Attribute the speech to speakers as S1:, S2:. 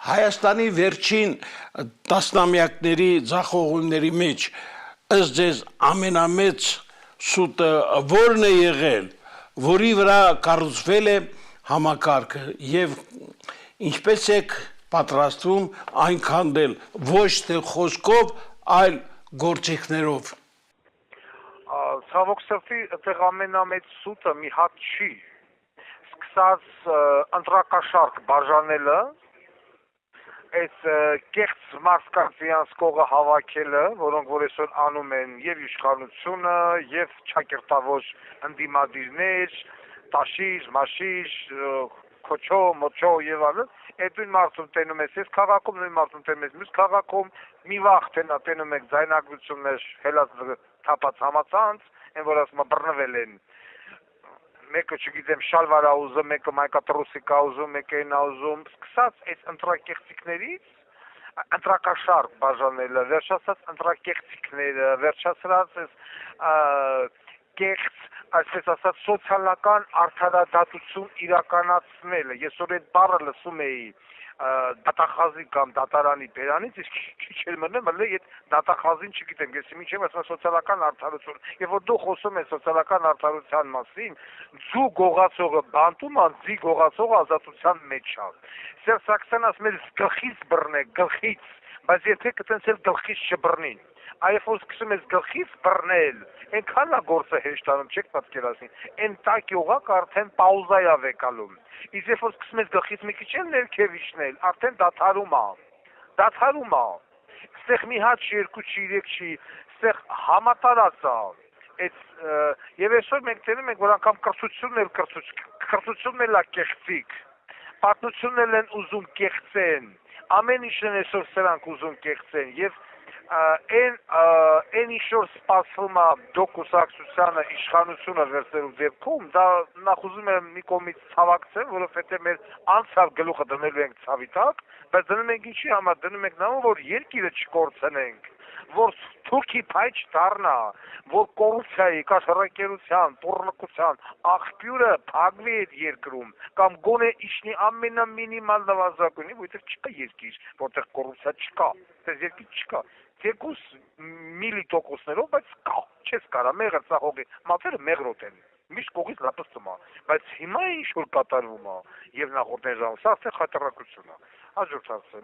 S1: Հայաստանի վերջին տասնամյակների ձախողումների մեջ ըստ ձեզ ամենամեծ սուտը որն է եղել, որի վրա կառուցվել է համակարգը եւ ինչպես եք պատրաստվում այն քանդել ոչ թե խոսքով, այլ գործիքներով։
S2: Ցավոք սրտի այդտեղ ամենամեծ սուտը մի հատ չի, սկսած ընտրակաշարք բաժանելը, այս կեղծ մարդկանց իրանց կողը հավաքելը, որոնք որ այսօր անում են եւ իշխանությունը, եւ ճակերտավոր ընդդիմադիրներ, տաշիր, մաշիր, քոչո, մոչո եւ այլն, այդույն մարդուն տենում ես այս քաղաքում, նույն մարդուն տենում ես մյուս քաղաքում, մի վաղ տենում եք ձայնագրություններ հելած թափած համացանց, այն որ ասում բռնվել են, մեկը չգիտեմ շալվար ա ուզում, մեկը մայկատրուսիկ ա ուզում, մեկը այն ա ուզում, սկսած այս ընտրակեղծիքներից ընտրակաշարք բաժանելը, վերջացած ընտրակեղծիքները, վերջացած այս կեղծ, այսպես ասած սոցիալական արդարադատություն իրականացնելը, ես որ այդ բառը լսում էի դատախազի կամ դատարանի բերանից, իսկ քիչ էր մնում, այդ դատախազին չգիտեմ, ես մինչև ասում սոցիալական արդարություն, եւ որ դու խոսում ես սոցիալական արդարության մասին, ձու գողացողը բանտում ան, ձի գողացողը ազատության մեջ ա։ Սերժ Սարգսյանն ասում էր գլխից բռնեք, գլխից, բայց եթե կտենց էլ գլխից չբռնին, այբ որ սկսում ես գլխից բռնել, այնքան է գործը հեշտանում, չեք պատկերացնի, այն տակ յուղակ արդեն պաուզայ ա վեկալում, իսկ երբ որ սկսում ես գլխից մի քիչ էլ ներքև իջնել, արդեն դադարում ա, ստեղ մի հատ չի, երկու չի, երեք չի, ստեղ համատարած ա, եւ այսօր մենք տենում ենք, որ անգամ կրթությունն էլ ա կեղծիք, պատմությունն էլ են ուզում կեղծեն, ամեն ինչն են այսօր սրանք ուզում կեղծեն, եւ այն ինչ որ սպասվում է դոկուսակցությանը իշխանությունը վերցնելու դեպքում, դա նախ ուզում եմ մի կողմից ցավակցել, որովհետեւ մեր անցավ գլուխը դնելու ենք ցավի տակ, բայց դնում ենք ինչի համար, դնում ենք նամը, որ երկիրը չկորցնենք, որ թուրքի փայ չդառնա, որ կոռուպցիայի, կաշառակերության, տոռնկության աղբյուրը փակվի այդ երկրում, կամ գոնե իջնի ամենամինիմալ նվազագույնի, որովհետեւ չկա երկիր, որտեղ կոռուպցիա չկա, այդպես երկիր չկա, թեկուզ միլիտոկոսներով, բայց կա, չես կարա, մեղր ծախողի, մատերը մեղրոտ են, միշտ կողից լապստում ա, բայց հիմա ինչ որ կատարվում ա, եւ նախորդներ ժամանակ, սա արդեն խայտարակություն ա, հաջորդ հարցը։